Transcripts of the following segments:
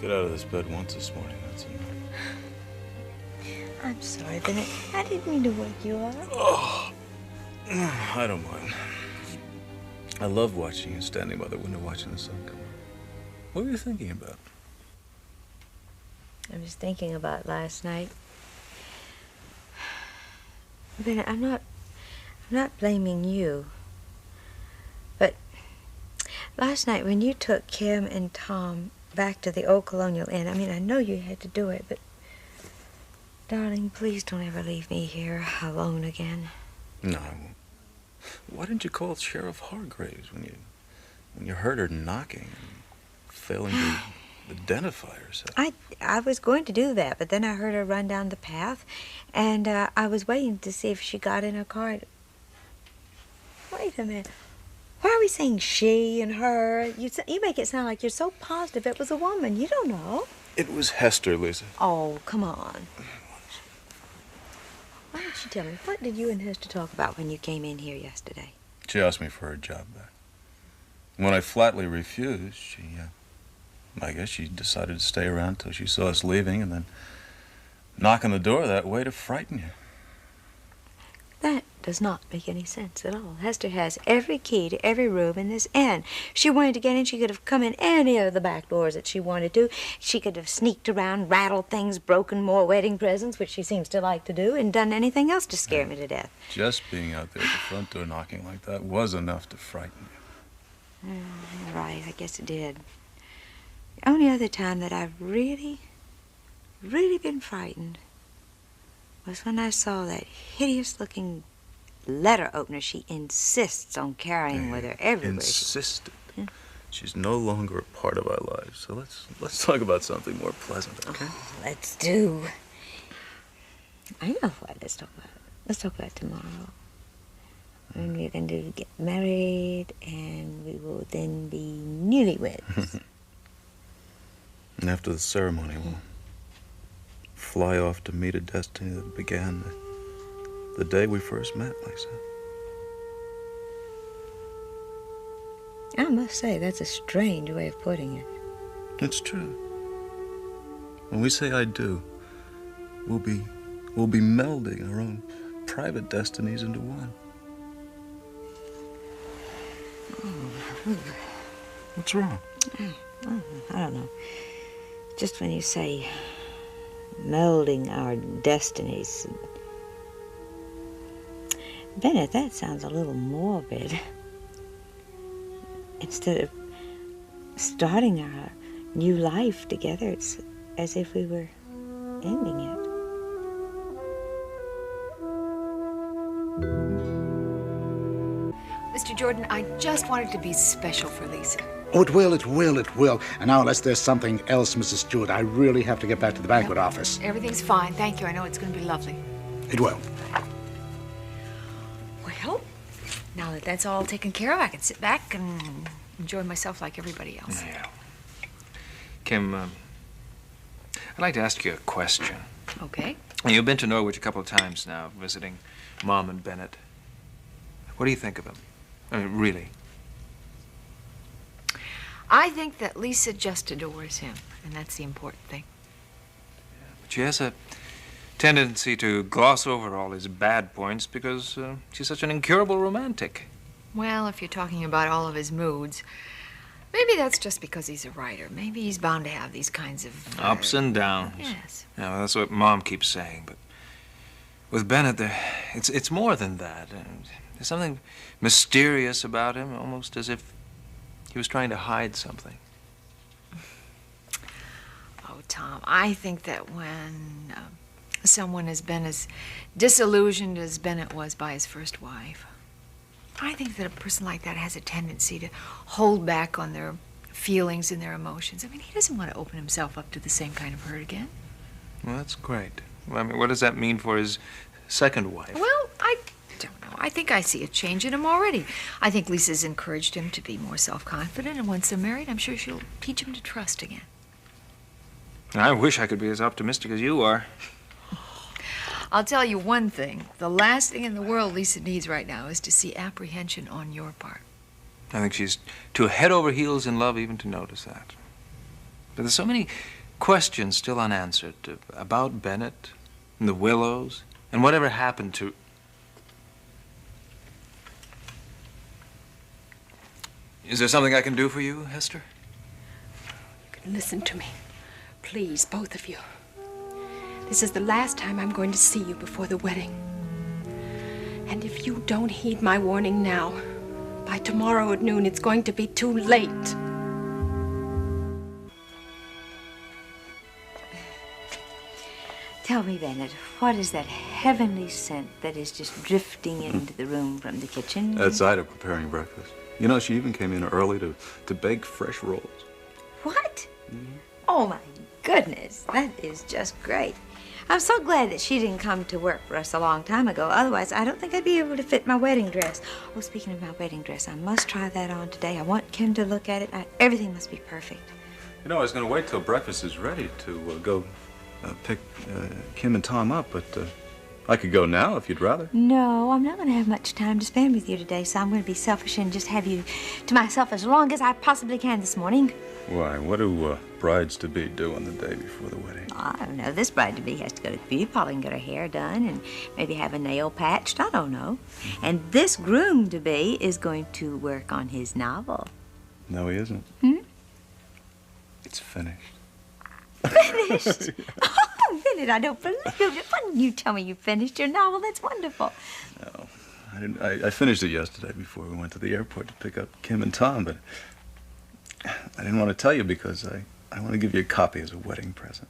Get out of this bed once this morning, that's enough. I'm sorry, Bennett. I didn't mean to wake you up. Oh, I don't mind. I love watching you standing by the window watching the sun come up. What were you thinking about? I was thinking about last night. Bennett, I'm not blaming you. But last night when you took Kim and Tom back to the old Colonial Inn, I mean, I know you had to do it, but darling, please don't ever leave me here alone again. No, I won't. Why didn't you call Sheriff Hargraves when you heard her knocking and failing to identify herself? I was going to do that, but then I heard her run down the path, and I was waiting to see if she got in her car. Wait a minute. Why are we saying she and her? You make it sound like you're so positive it was a woman. You don't know. It was Hester, Lisa. Oh, come on. Why don't you tell me, what did you and Hester talk about when you came in here yesterday? She asked me for her job back. When I flatly refused, I guess she decided to stay around till she saw us leaving and then knock on the door that way to frighten you. That does not make any sense at all. Hester has every key to every room in this inn. She wanted to get in, she could have come in any of the back doors that she wanted to. She could have sneaked around, rattled things, broken more wedding presents, which she seems to like to do, and done anything else to scare me to death. Just being out there at the front door knocking like that was enough to frighten you. You're right, I guess it did. The only other time that I've really been frightened was when I saw that hideous-looking letter opener she insists on carrying with her everywhere. Insisted. Yeah. She's no longer a part of our lives. So let's talk about something more pleasant, okay? Oh, let's do. I know what. Let's talk about it. Let's talk about it tomorrow. When we're going to get married, and we will then be newlyweds. And after the ceremony, we'll fly off to meet a destiny that began the day we first met, Lisa. I must say, that's a strange way of putting it. It's true. When we say I do, we'll be melding our own private destinies into one. What's wrong? I don't know. Just when you say melding our destinies. Bennett, that sounds a little morbid. Instead of starting our new life together, it's as if we were ending it. Mr. Jordan, I just wanted to be special for Lisa. Oh, it will. And now, unless there's something else, Mrs. Stewart, I really have to get back to the banquet office. Everything's fine, thank you. I know it's going to be lovely. It will. Well, now that that's all taken care of, I can sit back and enjoy myself like everybody else. Yeah. Kim, I'd like to ask you a question. Okay. You've been to Norwich a couple of times now, visiting Mom and Bennett. What do you think of them? I mean, really? I think that Lisa just adores him, and that's the important thing. Yeah, but she has a tendency to gloss over all his bad points because she's such an incurable romantic. Well, if you're talking about all of his moods, maybe that's just because he's a writer. Maybe he's bound to have these kinds of... ups and downs. Yes. Yeah, well, that's what Mom keeps saying, but with Bennett, it's more than that. There's something mysterious about him, almost as if he was trying to hide something. Oh, Tom, I think that when someone has been as disillusioned as Bennett was by his first wife, I think that a person like that has a tendency to hold back on their feelings and their emotions. I mean, he doesn't want to open himself up to the same kind of hurt again. Well, that's great. Well, I mean, what does that mean for his second wife? Well, I don't know. I think I see a change in him already. I think Lisa's encouraged him to be more self-confident, and once they're married, I'm sure she'll teach him to trust again. I wish I could be as optimistic as you are. I'll tell you one thing. The last thing in the world Lisa needs right now is to see apprehension on your part. I think she's too head over heels in love even to notice that. But there's so many questions still unanswered about Bennett and the Willows and whatever happened to... Is there something I can do for you, Hester? Listen to me. Please, both of you. This is the last time I'm going to see you before the wedding. And if you don't heed my warning now, by tomorrow at noon, it's going to be too late. Tell me, Bennett, what is that heavenly scent that is just drifting into the room from the kitchen? That's Ida preparing breakfast. You know, she even came in early to bake fresh rolls. What? Oh, my goodness. That is just great. I'm so glad that she didn't come to work for us a long time ago. Otherwise, I don't think I'd be able to fit my wedding dress. Oh, speaking of my wedding dress, I must try that on today. I want Kim to look at it. Everything must be perfect. You know, I was going to wait till breakfast is ready to go pick Kim and Tom up, but I could go now if you'd rather. No, I'm not going to have much time to spend with you today, so I'm going to be selfish and just have you to myself as long as I possibly can this morning. Why? What do brides-to-be do on the day before the wedding? I don't know. This bride-to-be has to go to the beauty parlor and get her hair done and maybe have a nail patched. I don't know. And this groom-to-be is going to work on his novel. No, he isn't. It's finished. Finished? Oh, Bennett, I don't believe it. Why didn't you tell me you finished your novel? That's wonderful. No, I didn't. I finished it yesterday before we went to the airport to pick up Kim and Tom, but I didn't want to tell you because I want to give you a copy as a wedding present.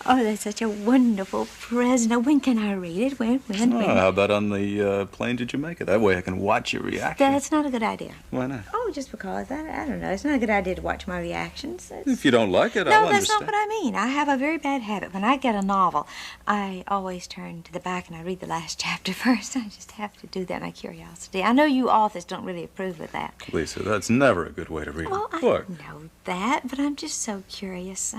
Oh, that's such a wonderful present. Now, when can I read it? When? How about on the plane to Jamaica? That way I can watch your reaction. That's not a good idea. Why not? Oh, just because. I don't know. It's not a good idea to watch my reactions. If you don't like it, No, I'll that's understand. not what I mean. I have a very bad habit. When I get a novel, I always turn to the back and I read the last chapter first. I just have to do that, my curiosity. I know you authors don't really approve of that. Lisa, that's never a good way to read Well, a book. I know that, but I'm just so curious.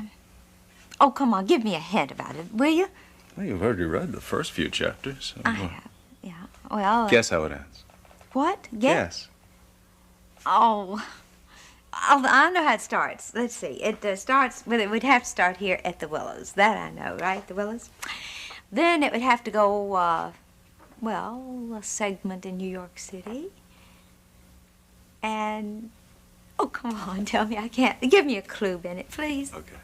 Oh, come on, give me a hint about it, will you? Well, you've already read the first few chapters. So, I have, yeah. Well, guess how it ends. What? Guess. Oh, I know how it starts. Let's see. It starts, well, it would have to start here at the Willows. That I know, right? The Willows. Then it would have to go, well, a segment in New York City. And, oh, come on, tell me. I can't. Give me a clue, Bennett, please. Okay.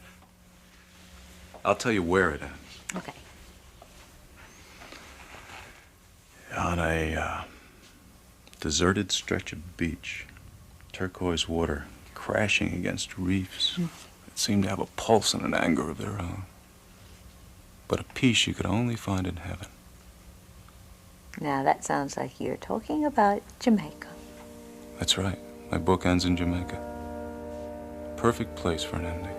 I'll tell you where it ends. Okay. On a deserted stretch of beach, turquoise water crashing against reefs that seemed to have a pulse and an anger of their own. But a peace you could only find in heaven. Now, that sounds like you're talking about Jamaica. That's right. My book ends in Jamaica. Perfect place for an ending.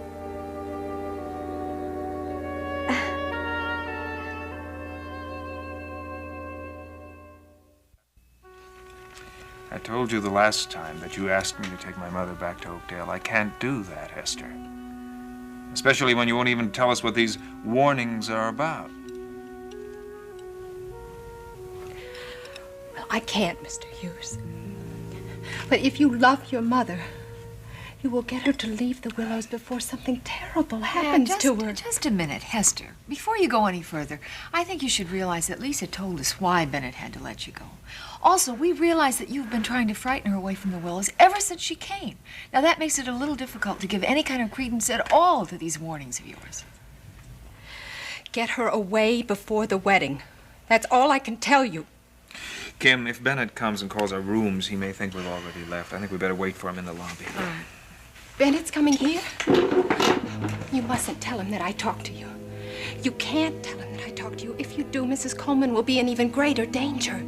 I told you the last time that you asked me to take my mother back to Oakdale. I can't do that, Hester. Especially when you won't even tell us what these warnings are about. Well, I can't, Mr. Hughes. But if you love your mother, you will get her to leave the Willows before something terrible happens to her. Just a minute, Hester. Before you go any further, I think you should realize that Lisa told us why Bennett had to let you go. Also, we realize that you've been trying to frighten her away from the Willows ever since she came. Now, that makes it a little difficult to give any kind of credence at all to these warnings of yours. Get her away before the wedding. That's all I can tell you. Kim, if Bennett comes and calls our rooms, he may think we've already left. I think we better wait for him in the lobby. Bennett's coming here? You mustn't tell him that I talked to you. You can't tell him that I talked to you. If you do, Mrs. Coleman will be in even greater danger.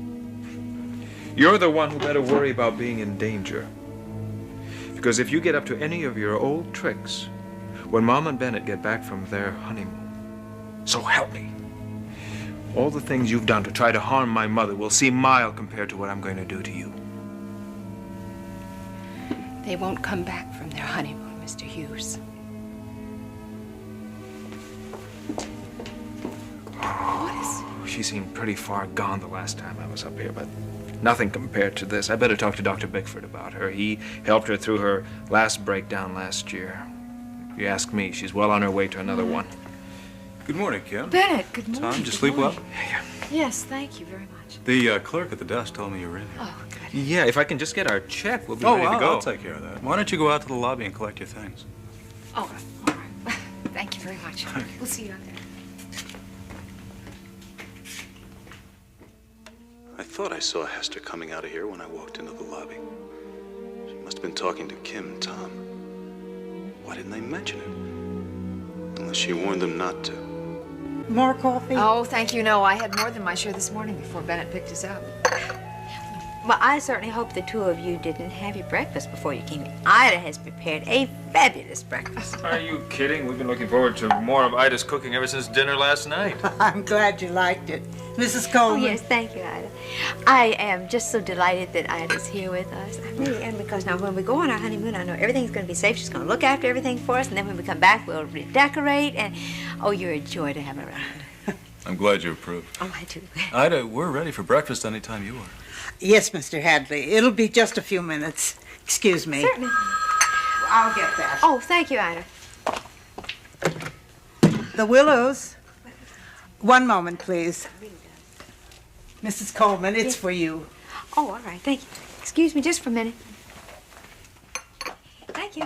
You're the one who better worry about being in danger. Because if you get up to any of your old tricks, when Mom and Bennett get back from their honeymoon, so help me, all the things you've done to try to harm my mother will seem mild compared to what I'm going to do to you. They won't come back from their honeymoon, Mr. Hughes. What is... She seemed pretty far gone the last time I was up here, but nothing compared to this. I better talk to Dr. Bickford about her. He helped her through her last breakdown last year. If you ask me, she's well on her way to another one. Good morning, Kim. Bennett, good morning. Tom, did you sleep well? Yes, thank you very much. The clerk at the desk told me you were in here. Oh, good. Yeah, if I can just get our check, we'll be ready to go. I'll take care of that. Why don't you go out to the lobby and collect your things? Oh, all right. Thank you very much. We'll see you out there. I thought I saw Hester coming out of here when I walked into the lobby. She must have been talking to Kim and Tom. Why didn't they mention it? Unless she warned them not to. More coffee? Oh, thank you. No, I had more than my share this morning before Bennett picked us up. Well, I certainly hope the two of you didn't have your breakfast before you came in. Ida has prepared a fabulous breakfast. Are you kidding? We've been looking forward to more of Ida's cooking ever since dinner last night. I'm glad you liked it. Mrs. Oh, Coleman. yes, thank you, Ida. I am just so delighted that Ida's here with us. I really am, because now when we go on our honeymoon, I know everything's going to be safe. She's going to look after everything for us, and then when we come back, we'll redecorate, and oh, you're a joy to have around. I'm glad you approve. Oh, I do. Ida, we're ready for breakfast anytime you are. Yes, Mr. Hadley. It'll be just a few minutes. Excuse me. Certainly. I'll get that. Oh, thank you, Ida. The Willows. One moment, please. Mrs. Coleman, it's for you. Oh, all right, thank you. Excuse me just for a minute. Thank you.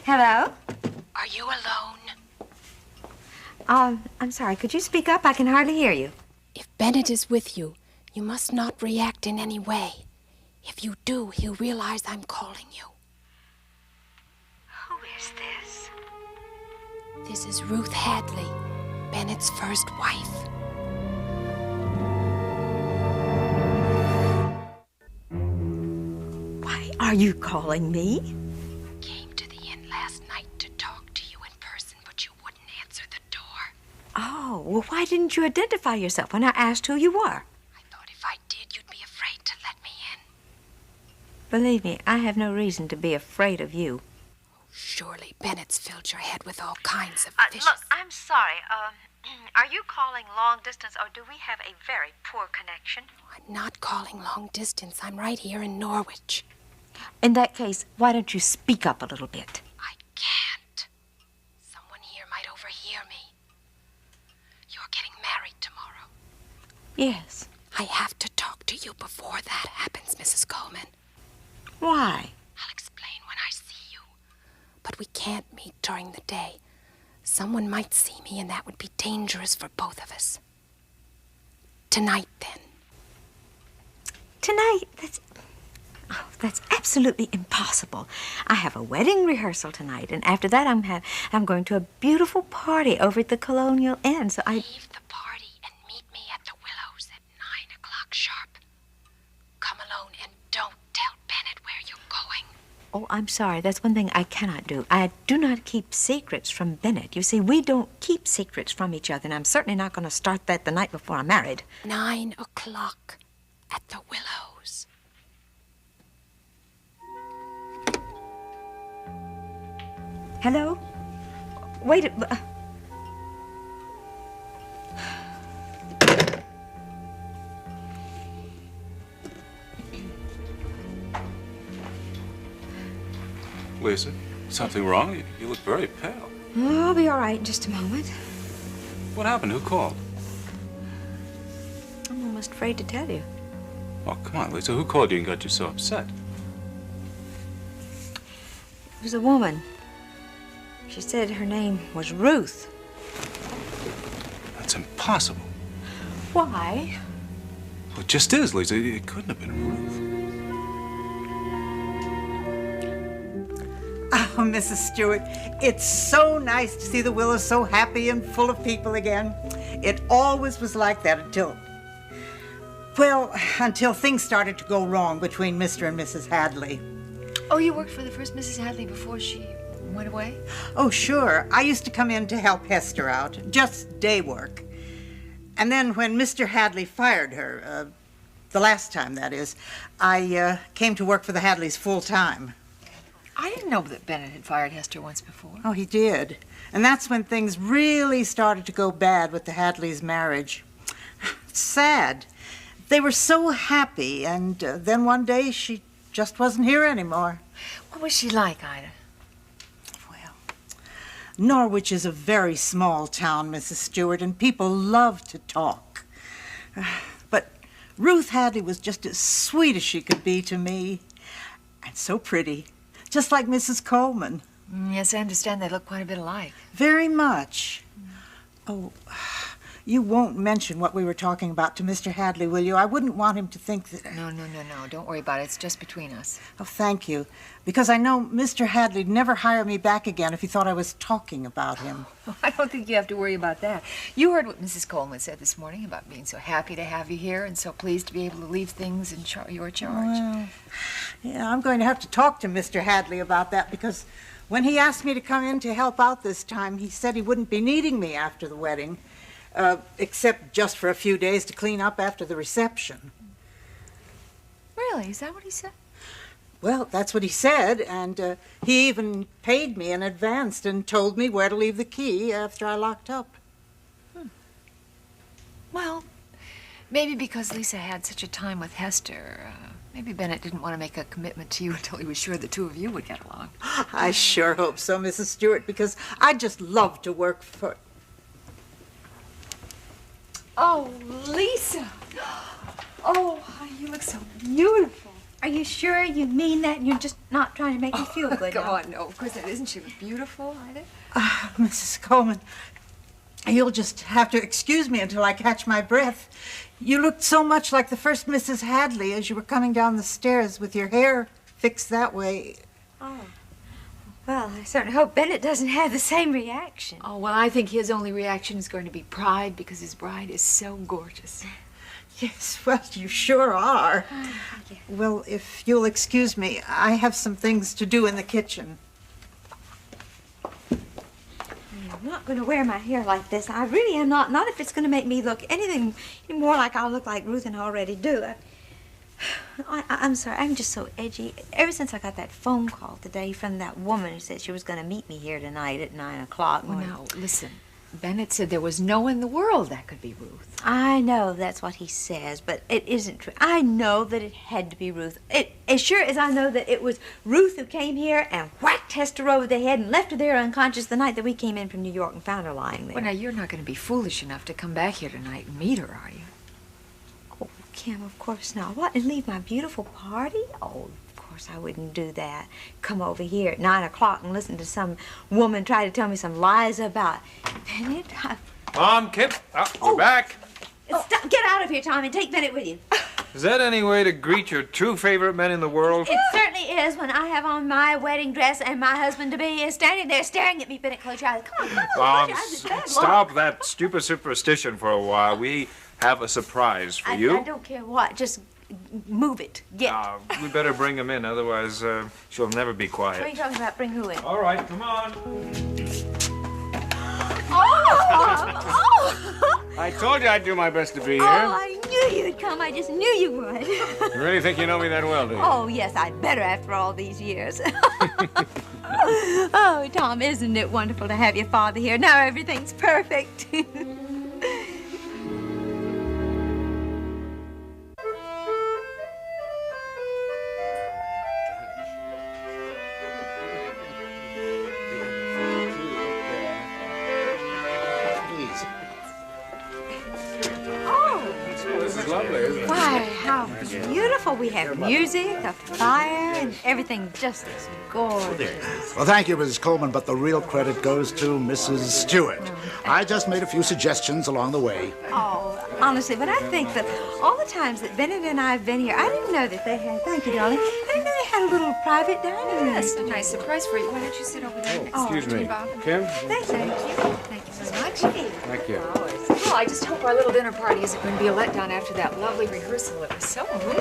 Hello? Are you alone? I'm sorry, could you speak up? I can hardly hear you. If Bennett is with you, you must not react in any way. If you do, he'll realize I'm calling you. Who is this? This is Ruth Hadley, Bennett's first wife. Why are you calling me? Came to the inn last night to talk to you in person, but you wouldn't answer the door. Oh, well, why didn't you identify yourself when I asked who you were? I thought if I did, you'd be afraid to let me in. Believe me, I have no reason to be afraid of you. Surely Bennett's filled your head with all kinds of vicious... Look, I'm sorry. Are you calling long distance, or do we have a very poor connection? I'm not calling long distance. I'm right here in Norwich. In that case, why don't you speak up a little bit? I can't. Someone here might overhear me. You're getting married tomorrow. Yes. I have to talk to you before that happens, Mrs. Coleman. Why? I'll explain when I see you. But we can't meet during the day. Someone might see me, and that would be dangerous for both of us. Tonight, then. Tonight? That's absolutely impossible. I have a wedding rehearsal tonight, and after that I'm going to a beautiful party over at the Colonial Inn, so Leave the party and meet me at the Willows at 9 o'clock sharp. Come alone and don't tell Bennett where you're going. Oh, I'm sorry. That's one thing I cannot do. I do not keep secrets from Bennett. You see, we don't keep secrets from each other, and I'm certainly not going to start that the night before I'm married. 9 o'clock at the Willows. Hello? Wait a... Lisa, something wrong? You look very pale. Oh, I'll be all right in just a moment. What happened? Who called? I'm almost afraid to tell you. Oh, come on, Lisa. Who called you and got you so upset? It was a woman. She said her name was Ruth. That's impossible. Why? Well, it just is, Lisa. It couldn't have been Ruth. Oh, Mrs. Stewart, it's so nice to see the Willows so happy and full of people again. It always was like that until things started to go wrong between Mr. and Mrs. Hadley. Oh, you worked for the first Mrs. Hadley before she went away? Oh, sure. I used to come in to help Hester out, just day work. And then when Mr. Hadley fired her, the last time, that is, I came to work for the Hadleys full time. I didn't know that Bennett had fired Hester once before. Oh, he did. And that's when things really started to go bad with the Hadleys' marriage. Sad. They were so happy, and then one day she just wasn't here anymore. What was she like, Ida? Well, Norwich is a very small town, Mrs. Stewart, and people love to talk. But Ruth Hadley was just as sweet as she could be to me, and so pretty, just like Mrs. Coleman. Yes, I understand they look quite a bit alike. Very much. Oh, you won't mention what we were talking about to Mr. Hadley, will you? I wouldn't want him to think that... No. Don't worry about it. It's just between us. Oh, thank you. Because I know Mr. Hadley'd never hire me back again if he thought I was talking about him. I don't think you have to worry about that. You heard what Mrs. Coleman said this morning about being so happy to have you here and so pleased to be able to leave things in your charge. Well, yeah, I'm going to have to talk to Mr. Hadley about that because when he asked me to come in to help out this time, he said he wouldn't be needing me after the wedding. Except just for a few days to clean up after the reception. Really? Is that what he said? Well, that's what he said, and he even paid me in advance and told me where to leave the key after I locked up. Well, maybe because Lisa had such a time with Hester, maybe Bennett didn't want to make a commitment to you until he was sure the two of you would get along. I sure hope so, Mrs. Stewart, because I'd just love to work for... Oh, Lisa! Oh, you look so beautiful. Are you sure you mean that and you're just not trying to make me feel good? Come now? on, no, of course that isn't. She was beautiful, Ida. Mrs. Coleman, you'll just have to excuse me until I catch my breath. You looked so much like the first Mrs. Hadley as you were coming down the stairs with your hair fixed that way. Oh. Well, I certainly hope Bennett doesn't have the same reaction. Oh, well, I think his only reaction is going to be pride because his bride is so gorgeous. Yes, well, you sure are. Well, if you'll excuse me, I have some things to do in the kitchen. I'm not going to wear my hair like this. I really am not. Not if it's going to make me look anything more like I'll look like Ruth and I already do. I'm sorry. I'm just so edgy. Ever since I got that phone call today from that woman who said she was going to meet me here tonight at 9 o'clock. Well, now, listen. Bennett said there was no one in the world that could be Ruth. I know that's what he says, but it isn't true. I know that it had to be Ruth. As sure as I know that it was Ruth who came here and whacked Hester over the head and left her there unconscious the night that we came in from New York and found her lying there. Well, now, you're not going to be foolish enough to come back here tonight and meet her, are you? Oh, Kim, of course not. What, and leave my beautiful party? Oh, of course I wouldn't do that. Come over here at 9 o'clock and listen to some woman try to tell me some lies about Bennett. Mom, Kip, we're back. Stop, get out of here, Tom, and take Bennett with you. Is that any way to greet your two favorite men in the world? It certainly is when I have on my wedding dress and my husband-to-be is standing there staring at me. Bennett, close your eyes. Come on, Mom, close your eyes. It's bad luck. stop that stupid superstition for a while. We have a surprise for you. I don't care what. Just move it. Get. We better bring him in, otherwise she'll never be quiet. What are you talking about? Bring who in? All right, come on. I told you I'd do my best to be here. Oh, I knew you'd come. I just knew you would. You really think you know me that well, do you? Oh, yes, I'd better after all these years. Oh, Tom, isn't it wonderful to have your father here? Now everything's perfect. Lovely, isn't it? Why, how beautiful. We have music, a fire, and everything just as gorgeous. Well, thank you, Mrs. Coleman, but the real credit goes to Mrs. Stewart. I just made a few suggestions along the way. Oh, honestly, but I think that all the times that Bennett and I have been here, I didn't know that they had, thank you, darling, I didn't know they had a little private dining room. That's a nice surprise for you. Why don't you sit over there next Excuse to me. Bob? Kim? Thank you. Thank you very much. Thank you. Well, I just hope our little dinner party isn't going to be a letdown after that lovely rehearsal. It was so moving.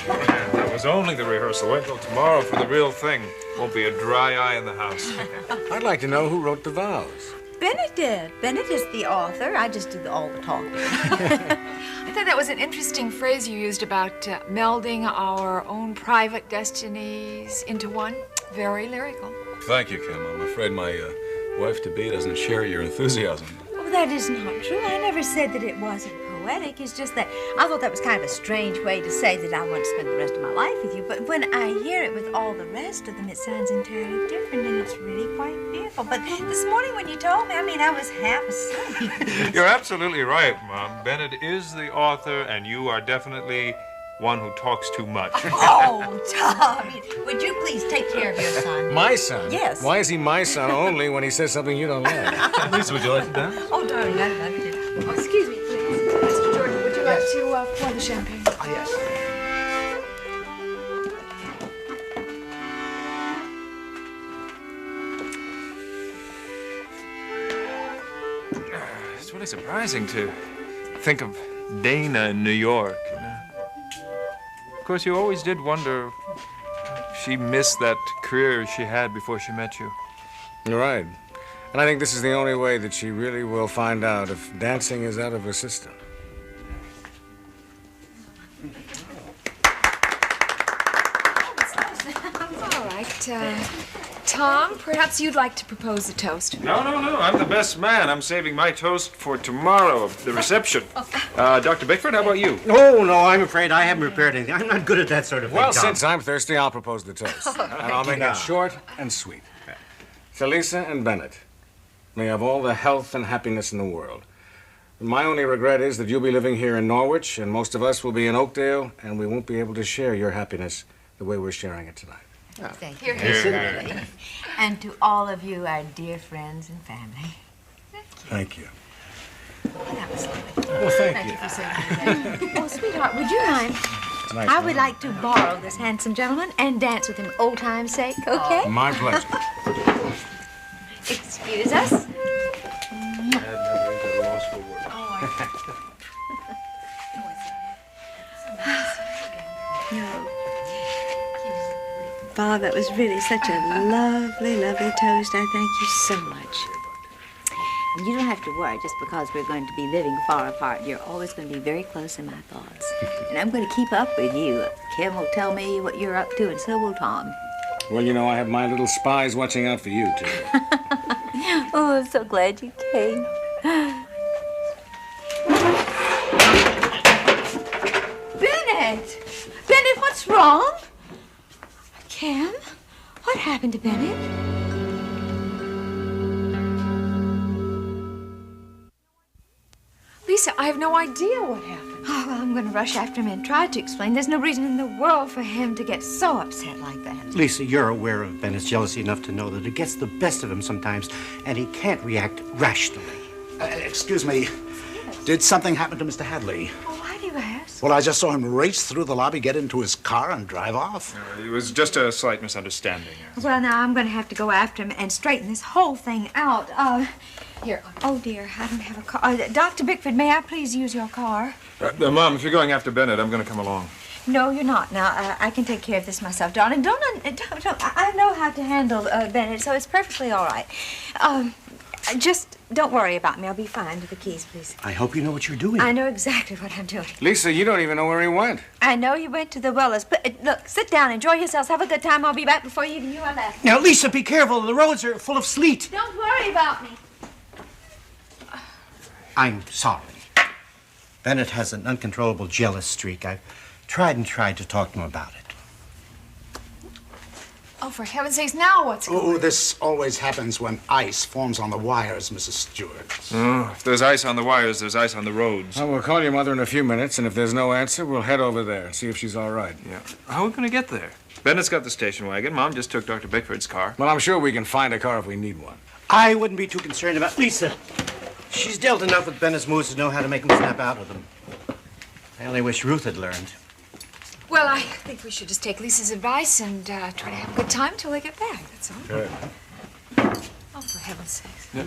That was only the rehearsal. Wait till tomorrow for the real thing. Won't be a dry eye in the house. I'd like to know who wrote the vows. Bennett did. Bennett is the author. I just do all the talking. I thought that was an interesting phrase you used about melding our own private destinies into one. Very lyrical. Thank you, Kim. I'm afraid my wife-to-be doesn't share your enthusiasm. Oh, that is not true. I never said that it wasn't poetic. It's just that I thought that was kind of a strange way to say that I want to spend the rest of my life with you. But when I hear it with all the rest of them, it sounds entirely different, and it's really quite beautiful. But this morning when you told me, I was half asleep. You're absolutely right, Mom. Bennett is the author, and you are definitely one who talks too much. Oh, Tommy, would you please take care of your son? My son? Yes. Why is he my son only when he says something you don't like? Lisa, would you like to dance? Oh, darling, I love you. Oh, excuse me, please. Mr. Jordan, would you like to pour the champagne? Ah, yes. It's really surprising to think of Dana in New York. You know? Of course, you always did wonder if she missed that career she had before she met you. You're right. And I think this is the only way that she really will find out if dancing is out of her system. All right. Tom, perhaps you'd like to propose a toast. No. I'm the best man. I'm saving my toast for tomorrow, the reception. Dr. Bickford, how about you? Oh, no, I'm afraid I haven't prepared anything. I'm not good at that sort of thing, Well, Tom. since I'm thirsty, I'll propose the toast. And I'll make it short and sweet. To Lisa and Bennett, may you have all the health and happiness in the world. My only regret is that you'll be living here in Norwich, and most of us will be in Oakdale, and we won't be able to share your happiness the way we're sharing it tonight. Thank you. Here. And to all of you, our dear friends and family. Thank you. That was lovely. Well, thank Thank you. you for saying that. Oh, sweetheart, would you mind? Nice I would like to borrow this handsome gentleman and dance with him old time's sake, okay? My pleasure. Excuse us. No. Bob, that was really such a lovely, lovely toast. I thank you so much. And you don't have to worry just because we're going to be living far apart. You're always going to be very close in my thoughts. And I'm going to keep up with you. Kim will tell me what you're up to, and so will Tom. Well, you know, I have my little spies watching out for you, too. Oh, I'm so glad you came. Bennett! Bennett, what's wrong? Kim? What happened to Bennett? Lisa, I have no idea what happened. Oh, well, I'm going to rush after him and try to explain. There's no reason in the world for him to get so upset like that. Lisa, you're aware of Bennett's jealousy enough to know that it gets the best of him sometimes, and he can't react rationally. Excuse me. Did something happen to Mr. Hadley? Oh, why do you ask? Well, I just saw him race through the lobby, get into his car, and drive off. It was just a slight misunderstanding. Well, now I'm going to have to go after him and straighten this whole thing out. Here. Oh, dear, I don't have a car. Dr. Bickford, may I please use your car? Mom, if you're going after Bennett, I'm going to come along. No, you're not. Now, I can take care of this myself, darling. Don't. I know how to handle Bennett, so it's perfectly all right. Just don't worry about me. I'll be fine. To the keys, please. I hope you know what you're doing. I know exactly what I'm doing. Lisa, you don't even know where he went. I know he went to the Wellers. But look, sit down, enjoy yourselves, have a good time. I'll be back before even you are left. Now, Lisa, be careful. The roads are full of sleet. Don't worry about me. I'm sorry. Bennett has an uncontrollable jealous streak. I've tried to talk to him about it. Oh, for heaven's sakes, now what's going on? Oh, this always happens when ice forms on the wires, Mrs. Stewart. Oh, if there's ice on the wires, there's ice on the roads. Well, we'll call your mother in a few minutes, and if there's no answer, we'll head over there, see if she's all right. Yeah. How are we going to get there? Bennett's got the station wagon. Mom just took Dr. Bickford's car. Well, I'm sure we can find a car if we need one. I wouldn't be too concerned about Lisa. She's dealt enough with Bennett's moods to know how to make him snap out of them. I only wish Ruth had learned. Well, I think we should just take Lisa's advice and try to have a good time till they get back. That's all. Good. Oh, for heaven's sakes. Yeah.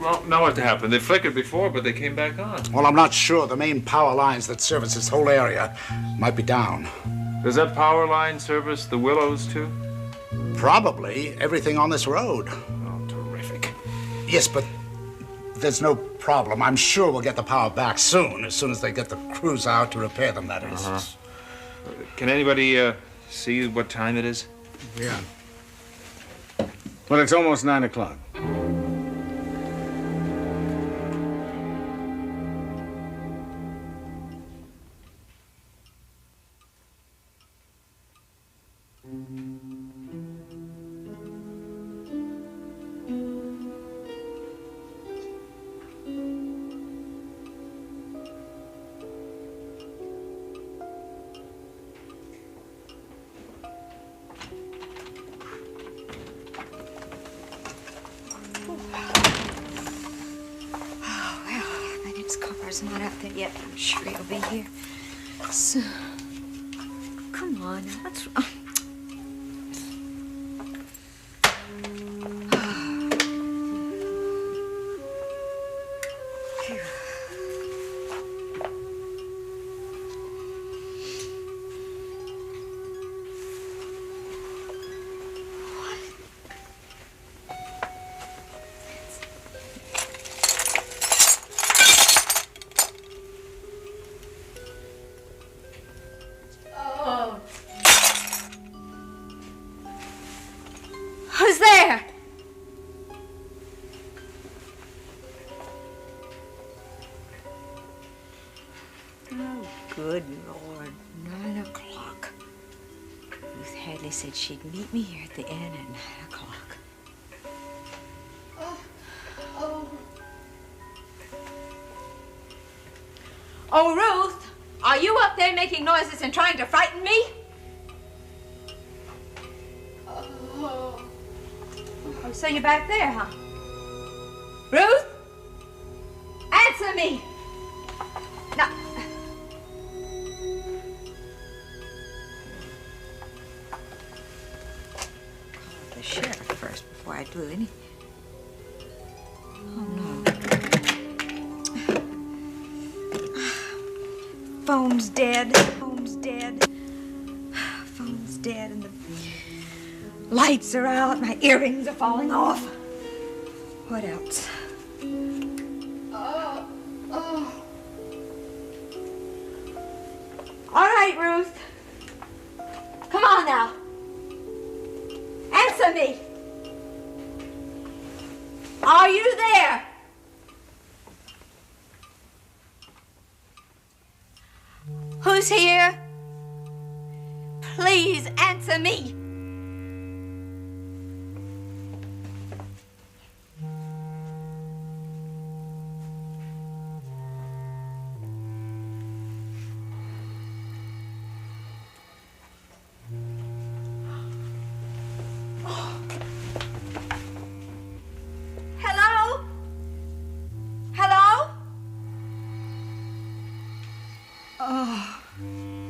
Well, now what happened? They flickered before, but they came back on. Well, I'm not sure. The main power lines that service this whole area might be down. Does that power line service the Willows, too? Probably everything on this road. Oh, terrific. Yes, but there's no problem. I'm sure we'll get the power back soon as they get the crews out to repair them, that is. Uh-huh. Can anybody see what time it is? Yeah. Well, it's almost 9 o'clock. Ruth's not out there yet. I'm sure he'll be here soon. Come on, now, what's wrong? Who's there? Oh, good Lord, 9 o'clock. Ruth Hadley said she'd meet me here at the inn at 9 o'clock. Oh, Ruth, are you up there making noises and trying to frighten me? Oh, so you're back there, huh? Ruth? Answer me! Now, Call the sheriff first before I do anything. Oh, no. Phone's dead. Phone's dead. Phone's dead, and the lights are out. My earrings are falling off. What else? all right, Ruth. Come on now. Answer me. Are you there? Who's here? Please answer me. Hello? Hello? Oh.